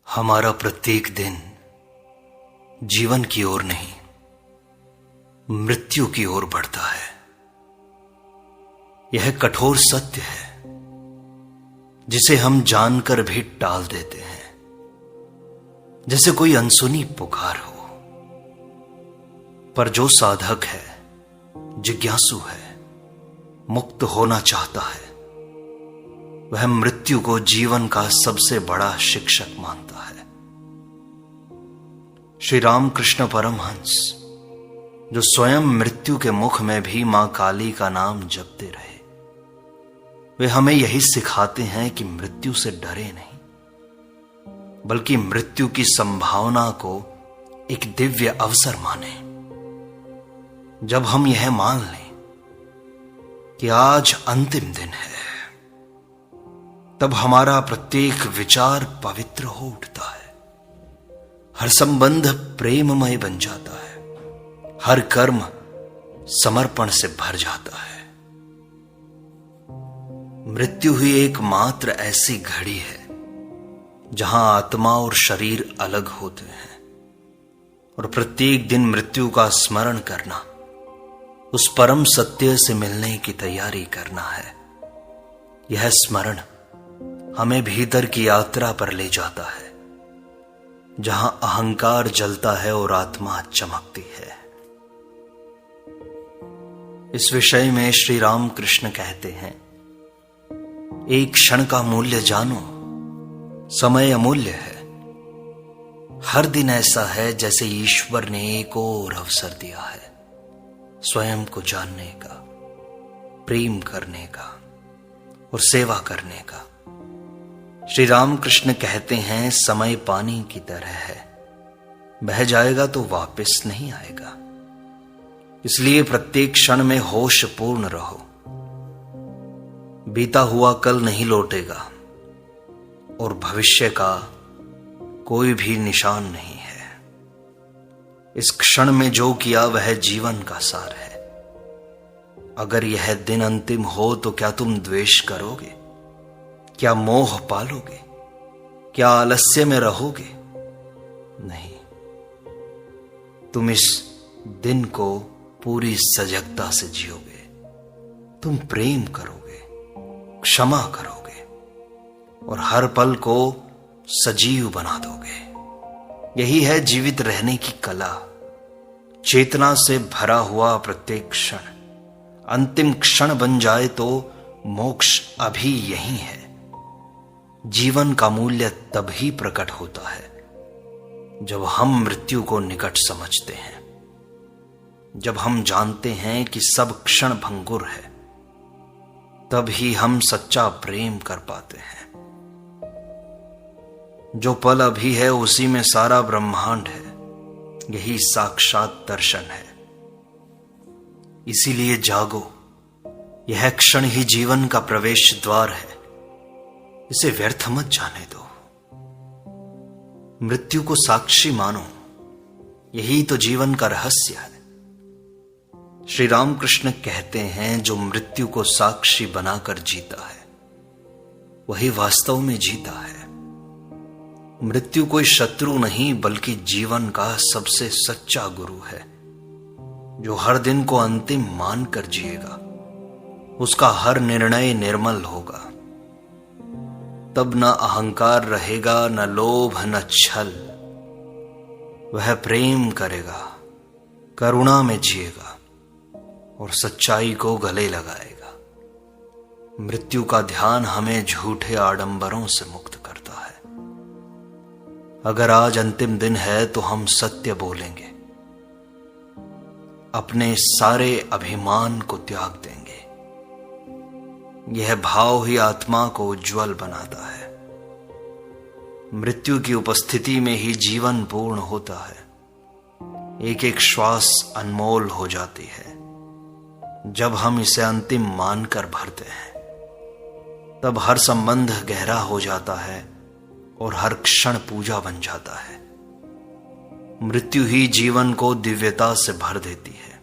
हमारा प्रत्येक दिन जीवन की ओर नहीं, मृत्यु की ओर बढ़ता है। यह कठोर सत्य है जिसे हम जानकर भी टाल देते हैं, जैसे कोई अनसुनी पुकार हो। पर जो साधक है, जिज्ञासु है, मुक्त होना चाहता है, वह मृत्यु को जीवन का सबसे बड़ा शिक्षक मानता है। श्री रामकृष्ण परमहंस, जो स्वयं मृत्यु के मुख में भी मां काली का नाम जपते रहे, वे हमें यही सिखाते हैं कि मृत्यु से डरे नहीं, बल्कि मृत्यु की संभावना को एक दिव्य अवसर माने। जब हम यह मान लें कि आज अंतिम दिन है, तब हमारा प्रत्येक विचार पवित्र हो उठता है, हर संबंध प्रेममय बन जाता है, हर कर्म समर्पण से भर जाता है। मृत्यु ही एकमात्र ऐसी घड़ी है जहां आत्मा और शरीर अलग होते हैं, और प्रत्येक दिन मृत्यु का स्मरण करना, उस परम सत्य से मिलने की तैयारी करना है। यह स्मरण हमें भीतर की यात्रा पर ले जाता है, जहां अहंकार जलता है और आत्मा चमकती है। इस विषय में श्री रामकृष्ण कहते हैं, एक क्षण का मूल्य जानो, समय अमूल्य है। हर दिन ऐसा है जैसे ईश्वर ने एक और अवसर दिया है स्वयं को जानने का, प्रेम करने का और सेवा करने का। श्री रामकृष्ण कहते हैं, समय पानी की तरह है, बह जाएगा तो वापस नहीं आएगा। इसलिए प्रत्येक क्षण में होश पूर्ण रहो। बीता हुआ कल नहीं लौटेगा और भविष्य का कोई भी निशान नहीं है। इस क्षण में जो किया वह जीवन का सार है। अगर यह दिन अंतिम हो तो क्या तुम द्वेष करोगे? क्या मोह पालोगे? क्या आलस्य में रहोगे? नहीं, तुम इस दिन को पूरी सजगता से जियोगे। तुम प्रेम करोगे, क्षमा करोगे और हर पल को सजीव बना दोगे। यही है जीवित रहने की कला। चेतना से भरा हुआ प्रत्येक क्षण अंतिम क्षण बन जाए तो मोक्ष अभी यही है। जीवन का मूल्य तभी प्रकट होता है जब हम मृत्यु को निकट समझते हैं, जब हम जानते हैं कि सब क्षण भंगुर है। तब ही हम सच्चा प्रेम कर पाते हैं। जो पल अभी है उसी में सारा ब्रह्मांड है। यही साक्षात दर्शन है। इसीलिए जागो, यह क्षण ही जीवन का प्रवेश द्वार है। इसे व्यर्थ मत जाने दो। मृत्यु को साक्षी मानो, यही तो जीवन का रहस्य है। श्री रामकृष्ण कहते हैं, जो मृत्यु को साक्षी बनाकर जीता है वही वास्तव में जीता है। मृत्यु कोई शत्रु नहीं बल्कि जीवन का सबसे सच्चा गुरु है। जो हर दिन को अंतिम मानकर जिएगा उसका हर निर्णय निर्मल होगा। तब न अहंकार रहेगा, न लोभ, न छल। वह प्रेम करेगा, करुणा में जिएगा और सच्चाई को गले लगाएगा। मृत्यु का ध्यान हमें झूठे आडंबरों से मुक्त करता है। अगर आज अंतिम दिन है तो हम सत्य बोलेंगे, अपने सारे अभिमान को त्याग देंगे। यह भाव ही आत्मा को उज्जवल बनाता है। मृत्यु की उपस्थिति में ही जीवन पूर्ण होता है। एक एक श्वास अनमोल हो जाती है। जब हम इसे अंतिम मानकर भरते हैं, तब हर संबंध गहरा हो जाता है और हर क्षण पूजा बन जाता है। मृत्यु ही जीवन को दिव्यता से भर देती है।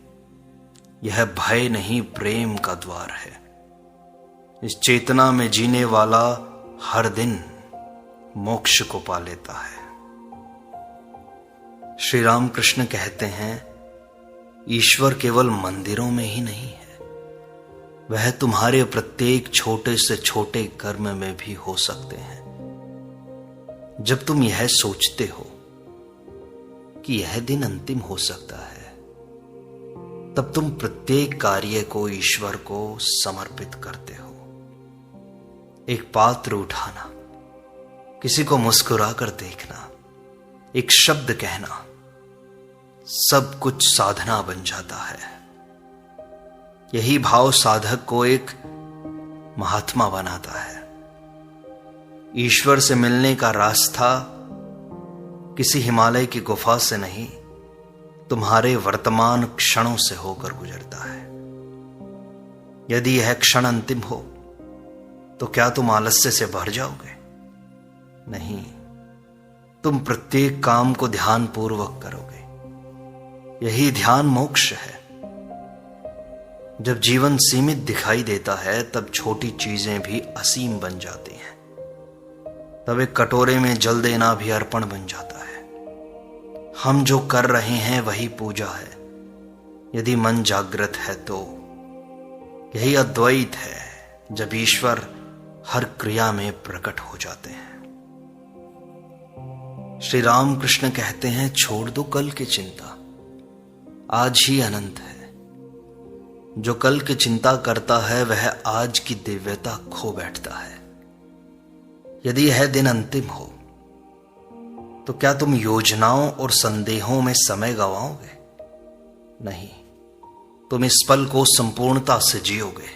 यह भय नहीं, प्रेम का द्वार है। इस चेतना में जीने वाला हर दिन मोक्ष को पा लेता है। श्री राम कृष्ण कहते हैं, ईश्वर केवल मंदिरों में ही नहीं है, वह तुम्हारे प्रत्येक छोटे से छोटे कर्म में भी हो सकते हैं। जब तुम यह सोचते हो कि यह दिन अंतिम हो सकता है, तब तुम प्रत्येक कार्य को ईश्वर को समर्पित करते हो। एक पात्र उठाना, किसी को मुस्कुरा कर देखना, एक शब्द कहना, सब कुछ साधना बन जाता है। यही भाव साधक को एक महात्मा बनाता है। ईश्वर से मिलने का रास्ता किसी हिमालय की गुफा से नहीं, तुम्हारे वर्तमान क्षणों से होकर गुजरता है। यदि यह क्षण अंतिम हो तो क्या तुम आलस्य से भर जाओगे? नहीं, तुम प्रत्येक काम को ध्यान पूर्वक करोगे। यही ध्यान मोक्ष है। जब जीवन सीमित दिखाई देता है, तब छोटी चीजें भी असीम बन जाती हैं। तब एक कटोरे में जल देना भी अर्पण बन जाता है। हम जो कर रहे हैं वही पूजा है। यदि मन जागृत है तो यही अद्वैत है, जब ईश्वर हर क्रिया में प्रकट हो जाते हैं। श्री राम कृष्ण कहते हैं, छोड़ दो कल की चिंता, आज ही अनंत है। जो कल की चिंता करता है वह आज की दिव्यता खो बैठता है। यदि यह दिन अंतिम हो तो क्या तुम योजनाओं और संदेहों में समय गंवाओगे? नहीं, तुम इस पल को संपूर्णता से जियोगे।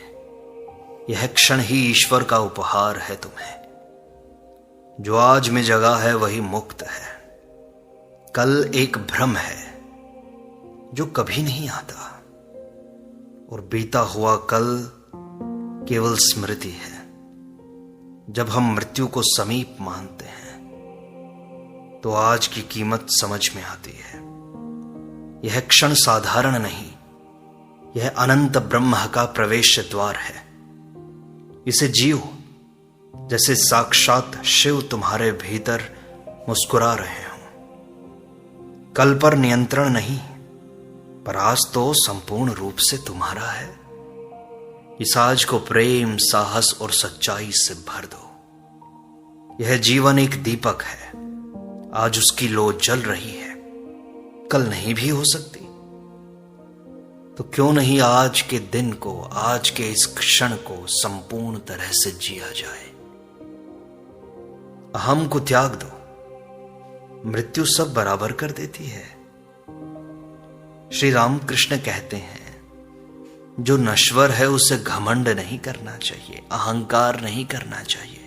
यह क्षण ही ईश्वर का उपहार है तुम्हें। जो आज में जगा है वही मुक्त है। कल एक भ्रम है जो कभी नहीं आता, और बीता हुआ कल केवल स्मृति है। जब हम मृत्यु को समीप मानते हैं तो आज की कीमत समझ में आती है। यह क्षण साधारण नहीं, यह अनंत ब्रह्म का प्रवेश द्वार है। इसे जियो जैसे साक्षात शिव तुम्हारे भीतर मुस्कुरा रहे हों। कल पर नियंत्रण नहीं, पर आज तो संपूर्ण रूप से तुम्हारा है। इस आज को प्रेम, साहस और सच्चाई से भर दो। यह जीवन एक दीपक है, आज उसकी लो जल रही है, कल नहीं भी हो सकती। तो क्यों नहीं आज के दिन को, आज के इस क्षण को संपूर्ण तरह से जिया जाए। अहम को त्याग दो, मृत्यु सब बराबर कर देती है। श्री राम कृष्ण कहते हैं, जो नश्वर है उसे घमंड नहीं करना चाहिए, अहंकार नहीं करना चाहिए।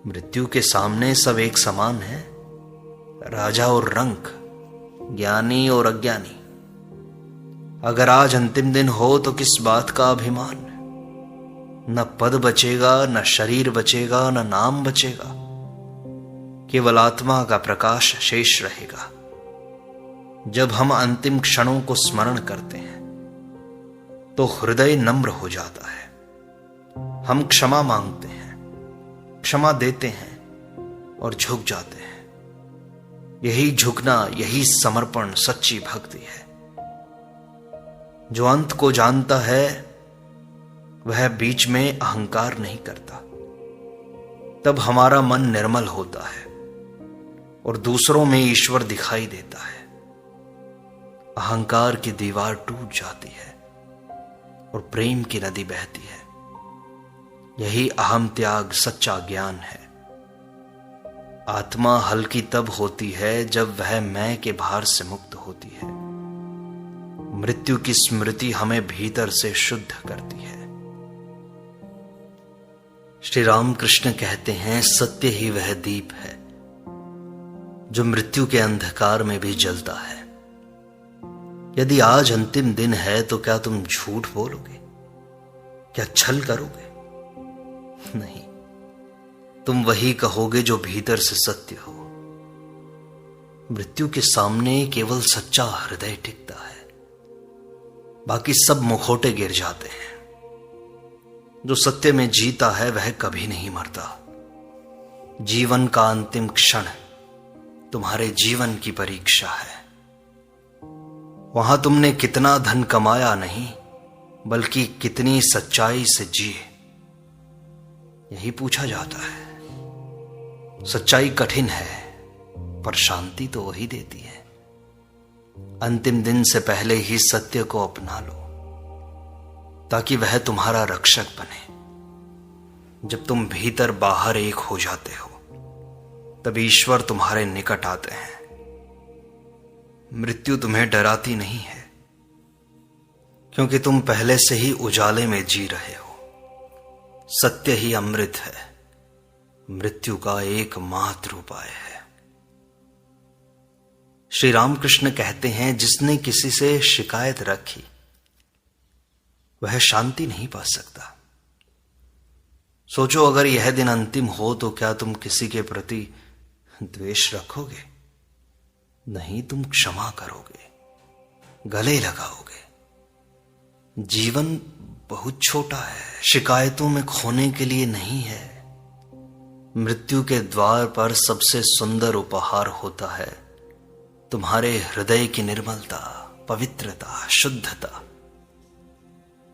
मृत्यु के सामने सब एक समान है, राजा और रंक, ज्ञानी और अज्ञानी। अगर आज अंतिम दिन हो तो किस बात का अभिमान? न पद बचेगा, न शरीर बचेगा, न नाम बचेगा। केवल आत्मा का प्रकाश शेष रहेगा। जब हम अंतिम क्षणों को स्मरण करते हैं तो हृदय नम्र हो जाता है। हम क्षमा मांगते हैं, क्षमा देते हैं और झुक जाते हैं। यही झुकना, यही समर्पण सच्ची भक्ति है। जो अंत को जानता है वह बीच में अहंकार नहीं करता। तब हमारा मन निर्मल होता है और दूसरों में ईश्वर दिखाई देता है। अहंकार की दीवार टूट जाती है और प्रेम की नदी बहती है। यही अहम त्याग सच्चा ज्ञान है। आत्मा हल्की तब होती है जब वह मैं के भार से मुक्त होती है। मृत्यु की स्मृति हमें भीतर से शुद्ध करती है। श्री राम कृष्ण कहते हैं, सत्य ही वह दीप है जो मृत्यु के अंधकार में भी जलता है। यदि आज अंतिम दिन है तो क्या तुम झूठ बोलोगे? क्या छल करोगे? नहीं, तुम वही कहोगे जो भीतर से सत्य हो। मृत्यु के सामने केवल सच्चा हृदय टिकता है, बाकी सब मुखौटे गिर जाते हैं। जो सत्य में जीता है वह कभी नहीं मरता। जीवन का अंतिम क्षण तुम्हारे जीवन की परीक्षा है। वहां तुमने कितना धन कमाया नहीं, बल्कि कितनी सच्चाई से जिए, यही पूछा जाता है। सच्चाई कठिन है, पर शांति तो वही देती है। अंतिम दिन से पहले ही सत्य को अपना लो, ताकि वह तुम्हारा रक्षक बने। जब तुम भीतर बाहर एक हो जाते हो, तब ईश्वर तुम्हारे निकट आते हैं। मृत्यु तुम्हें डराती नहीं है, क्योंकि तुम पहले से ही उजाले में जी रहे हो। सत्य ही अमृत है, मृत्यु का एकमात्र उपाय है। श्री रामकृष्ण कहते हैं, जिसने किसी से शिकायत रखी वह शांति नहीं पा सकता। सोचो, अगर यह दिन अंतिम हो तो क्या तुम किसी के प्रति द्वेष रखोगे? नहीं, तुम क्षमा करोगे, गले लगाओगे। जीवन बहुत छोटा है, शिकायतों में खोने के लिए नहीं है। मृत्यु के द्वार पर सबसे सुंदर उपहार होता है तुम्हारे हृदय की निर्मलता, पवित्रता, शुद्धता।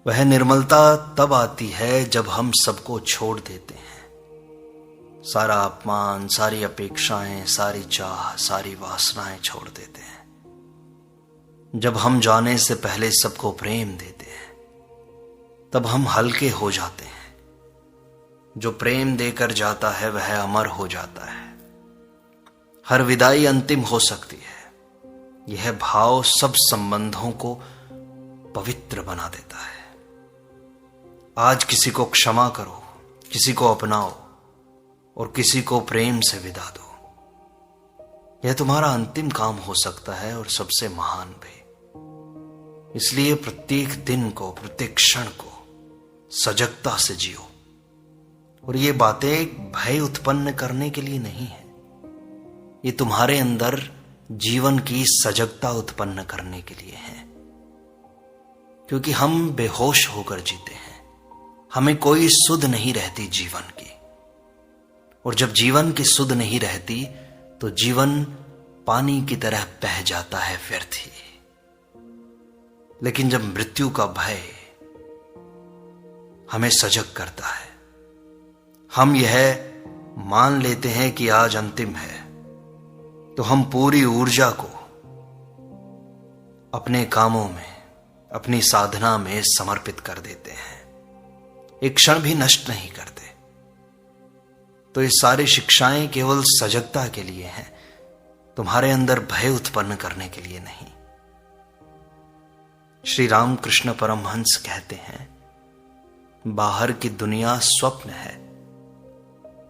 वह निर्मलता तब आती है जब हम सबको छोड़ देते हैं। सारा अपमान, सारी अपेक्षाएं, सारी चाह, सारी वासनाएं छोड़ देते हैं। जब हम जाने से पहले सबको प्रेम देते हैं, तब हम हल्के हो जाते हैं। जो प्रेम देकर जाता है वह अमर हो जाता है। हर विदाई अंतिम हो सकती है। यह भाव सब संबंधों को पवित्र बना देता है। आज किसी को क्षमा करो, किसी को अपनाओ और किसी को प्रेम से विदा दो। यह तुम्हारा अंतिम काम हो सकता है और सबसे महान भी। इसलिए प्रत्येक दिन को, प्रत्येक क्षण को सजगता से जियो। और ये बातें भय उत्पन्न करने के लिए नहीं है, ये तुम्हारे अंदर जीवन की सजगता उत्पन्न करने के लिए है। क्योंकि हम बेहोश होकर जीते हैं, हमें कोई सुध नहीं रहती जीवन की। और जब जीवन की सुध नहीं रहती तो जीवन पानी की तरह बह जाता है, व्यर्थ ही। लेकिन जब मृत्यु का भय हमें सजग करता है, हम यह मान लेते हैं कि आज अंतिम है, तो हम पूरी ऊर्जा को अपने कामों में, अपनी साधना में समर्पित कर देते हैं। एक क्षण भी नष्ट नहीं करते। तो ये सारी शिक्षाएं केवल सजगता के लिए हैं, तुम्हारे अंदर भय उत्पन्न करने के लिए नहीं। श्री रामकृष्ण परमहंस कहते हैं, बाहर की दुनिया स्वप्न है,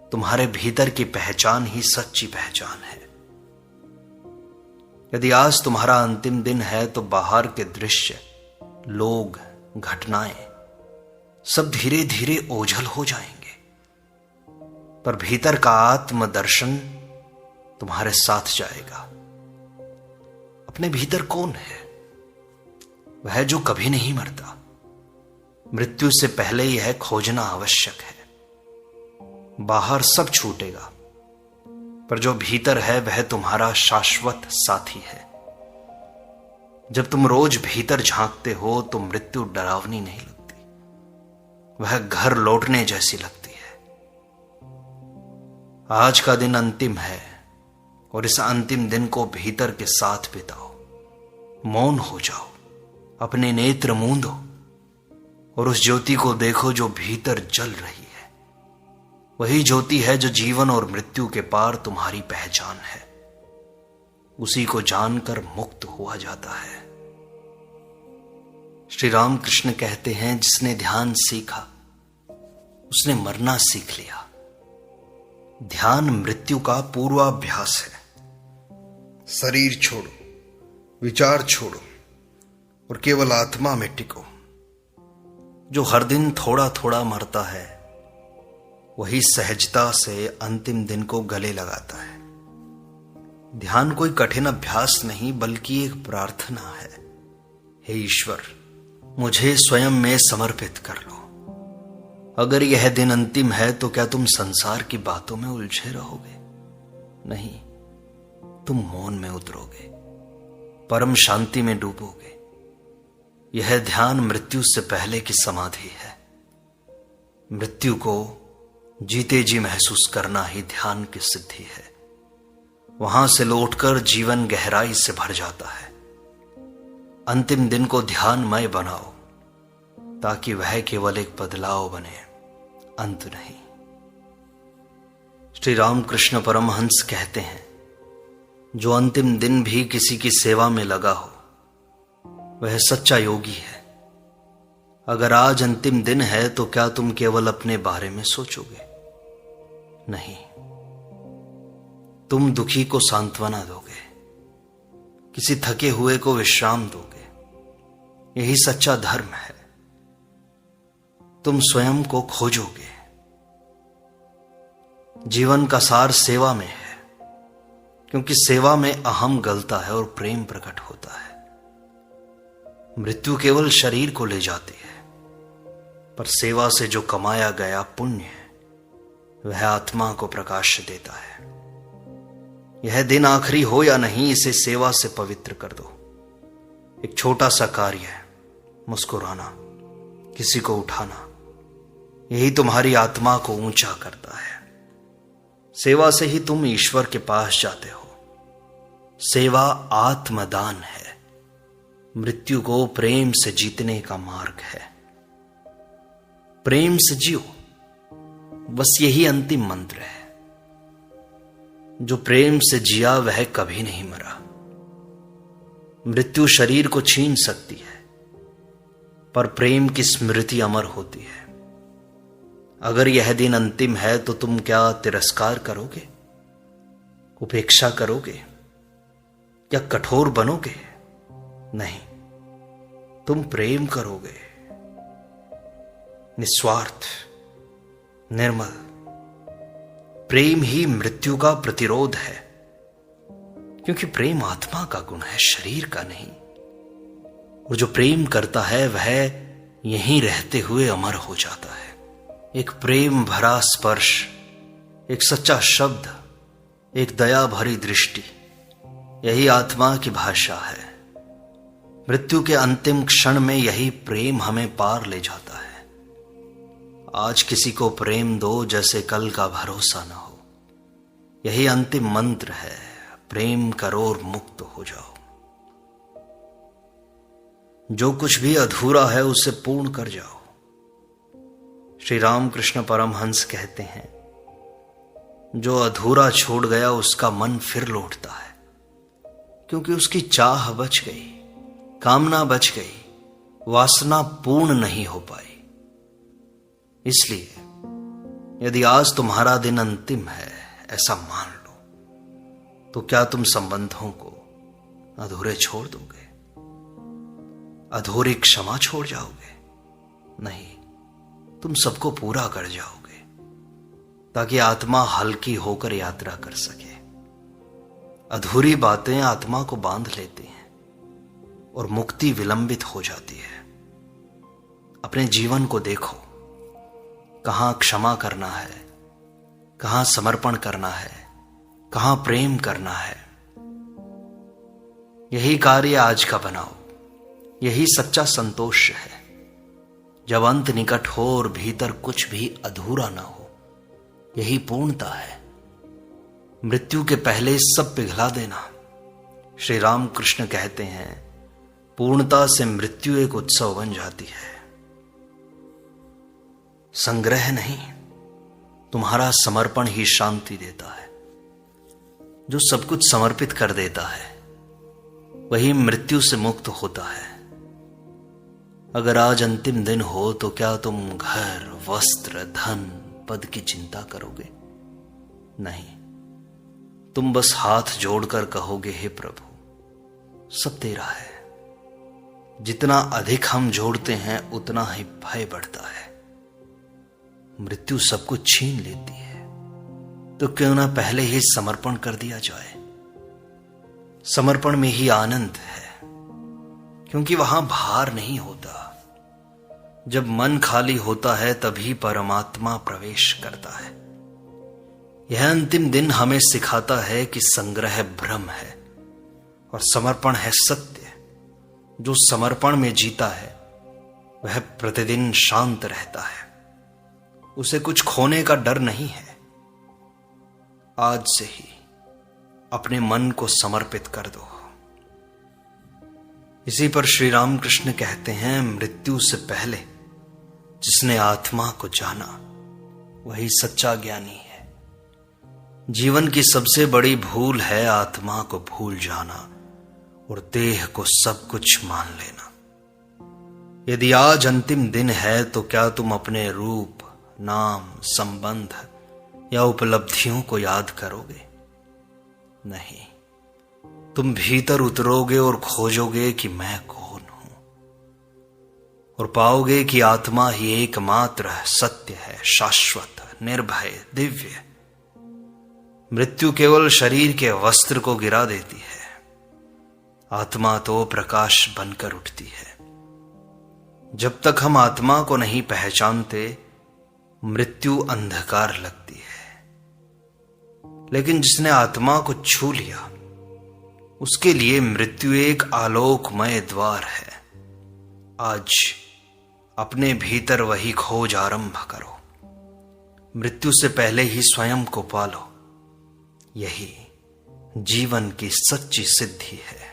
तुम्हारे भीतर की पहचान ही सच्ची पहचान है। यदि आज तुम्हारा अंतिम दिन है तो बाहर के दृश्य, लोग, घटनाएं सब धीरे धीरे ओझल हो जाएंगे, पर भीतर का आत्मदर्शन तुम्हारे साथ जाएगा। अपने भीतर कौन है? वह जो कभी नहीं मरता। मृत्यु से पहले यह खोजना आवश्यक है। बाहर सब छूटेगा, पर जो भीतर है वह तुम्हारा शाश्वत साथी है। जब तुम रोज भीतर झांकते हो तो मृत्यु डरावनी नहीं लगती, वह घर लौटने जैसी लगती है। आज का दिन अंतिम है और इस अंतिम दिन को भीतर के साथ बिताओ। मौन हो जाओ, अपने नेत्र मूंदो और उस ज्योति को देखो जो भीतर जल रही है। वही ज्योति है जो जीवन और मृत्यु के पार तुम्हारी पहचान है। उसी को जानकर मुक्त हुआ जाता है। श्री रामकृष्ण कहते हैं, जिसने ध्यान सीखा उसने मरना सीख लिया। ध्यान मृत्यु का पूर्वाभ्यास है। शरीर छोड़ो, विचार छोड़ो और केवल आत्मा में टिको। जो हर दिन थोड़ा थोड़ा मरता है वही सहजता से अंतिम दिन को गले लगाता है। ध्यान कोई कठिन अभ्यास नहीं बल्कि एक प्रार्थना है। हे ईश्वर, मुझे स्वयं में समर्पित कर लो। अगर यह दिन अंतिम है तो क्या तुम संसार की बातों में उलझे रहोगे? नहीं, तुम मौन में उतरोगे, परम शांति में डूबोगे। यह ध्यान मृत्यु से पहले की समाधि है। मृत्यु को जीते जी महसूस करना ही ध्यान की सिद्धि है। वहां से लौटकर जीवन गहराई से भर जाता है। अंतिम दिन को ध्यानमय बनाओ ताकि वह केवल एक बदलाव बने, अंत नहीं। श्री रामकृष्ण परमहंस कहते हैं, जो अंतिम दिन भी किसी की सेवा में लगा हो वह सच्चा योगी है। अगर आज अंतिम दिन है तो क्या तुम केवल अपने बारे में सोचोगे? नहीं, तुम दुखी को सांत्वना दोगे, किसी थके हुए को विश्राम दोगे। यही सच्चा धर्म है। तुम स्वयं को खोजोगे। जीवन का सार सेवा में है, क्योंकि सेवा में अहम गलता है और प्रेम प्रकट होता है। मृत्यु केवल शरीर को ले जाती है, पर सेवा से जो कमाया गया पुण्य है वह आत्मा को प्रकाश देता है। यह दिन आखिरी हो या नहीं, इसे सेवा से पवित्र कर दो। एक छोटा सा कार्य है, मुस्कुराना, किसी को उठाना, यही तुम्हारी आत्मा को ऊंचा करता है। सेवा से ही तुम ईश्वर के पास जाते हो। सेवा आत्मदान है। मृत्यु को प्रेम से जीतने का मार्ग है। प्रेम से जियो, बस यही अंतिम मंत्र है। जो प्रेम से जिया वह कभी नहीं मरा। मृत्यु शरीर को छीन सकती है, पर प्रेम की स्मृति अमर होती है। अगर यह दिन अंतिम है तो तुम क्या तिरस्कार करोगे, उपेक्षा करोगे या कठोर बनोगे? नहीं, तुम प्रेम करोगे, निस्वार्थ, निर्मल। प्रेम ही मृत्यु का प्रतिरोध है, क्योंकि प्रेम आत्मा का गुण है, शरीर का नहीं। और जो प्रेम करता है वह यहीं रहते हुए अमर हो जाता है। एक प्रेम भरा स्पर्श, एक सच्चा शब्द, एक दया भरी दृष्टि, यही आत्मा की भाषा है। मृत्यु के अंतिम क्षण में यही प्रेम हमें पार ले जाता है। आज किसी को प्रेम दो जैसे कल का भरोसा न हो। यही अंतिम मंत्र है। प्रेम करो और मुक्त हो जाओ। जो कुछ भी अधूरा है उसे पूर्ण कर जाओ। श्री रामकृष्ण परमहंस कहते हैं, जो अधूरा छोड़ गया उसका मन फिर लौटता है, क्योंकि उसकी चाह बच गई, कामना बच गई, वासना पूर्ण नहीं हो पाई। इसलिए यदि आज तुम्हारा दिन अंतिम है ऐसा मान लो, तो क्या तुम संबंधों को अधूरे छोड़ दोगे? अधूरी क्षमा छोड़ जाओगे? नहीं, तुम सबको पूरा कर जाओगे, ताकि आत्मा हल्की होकर यात्रा कर सके। अधूरी बातें आत्मा को बांध लेती हैं और मुक्ति विलंबित हो जाती है। अपने जीवन को देखो, कहां क्षमा करना है, कहां समर्पण करना है, कहां प्रेम करना है। यही कार्य आज का बनाओ। यही सच्चा संतोष है। जब अंत निकट हो और भीतर कुछ भी अधूरा ना हो, यही पूर्णता है। मृत्यु के पहले सब पिघला देना। श्री रामकृष्ण कहते हैं, पूर्णता से मृत्यु एक उत्सव बन जाती है। संग्रह नहीं, तुम्हारा समर्पण ही शांति देता है। जो सब कुछ समर्पित कर देता है वही मृत्यु से मुक्त होता है। अगर आज अंतिम दिन हो तो क्या तुम घर, वस्त्र, धन, पद की चिंता करोगे? नहीं, तुम बस हाथ जोड़कर कहोगे, हे प्रभु, सब तेरा है। जितना अधिक हम जोड़ते हैं उतना ही भय बढ़ता है। मृत्यु सब कुछ छीन लेती है, तो क्यों ना पहले ही समर्पण कर दिया जाए। समर्पण में ही आनंद है, क्योंकि वहां भार नहीं होता। जब मन खाली होता है तभी परमात्मा प्रवेश करता है। यह अंतिम दिन हमें सिखाता है कि संग्रह भ्रम है और समर्पण है सत्य। जो समर्पण में जीता है वह प्रतिदिन शांत रहता है, उसे कुछ खोने का डर नहीं है। आज से ही अपने मन को समर्पित कर दो। इसी पर श्री रामकृष्ण कहते हैं, मृत्यु से पहले जिसने आत्मा को जाना वही सच्चा ज्ञानी है। जीवन की सबसे बड़ी भूल है आत्मा को भूल जाना और देह को सब कुछ मान लेना। यदि आज अंतिम दिन है तो क्या तुम अपने रूप, नाम, संबंध या उपलब्धियों को याद करोगे? नहीं, तुम भीतर उतरोगे और खोजोगे कि मैं कौन हूं, और पाओगे कि आत्मा ही एकमात्र सत्य है, शाश्वत, निर्भय, दिव्य। मृत्यु केवल शरीर के वस्त्र को गिरा देती है, आत्मा तो प्रकाश बनकर उठती है। जब तक हम आत्मा को नहीं पहचानते मृत्यु अंधकार लगती है, लेकिन जिसने आत्मा को छू लिया उसके लिए मृत्यु एक आलोकमय द्वार है। आज अपने भीतर वही खोज आरंभ करो। मृत्यु से पहले ही स्वयं को पालो। यही जीवन की सच्ची सिद्धि है।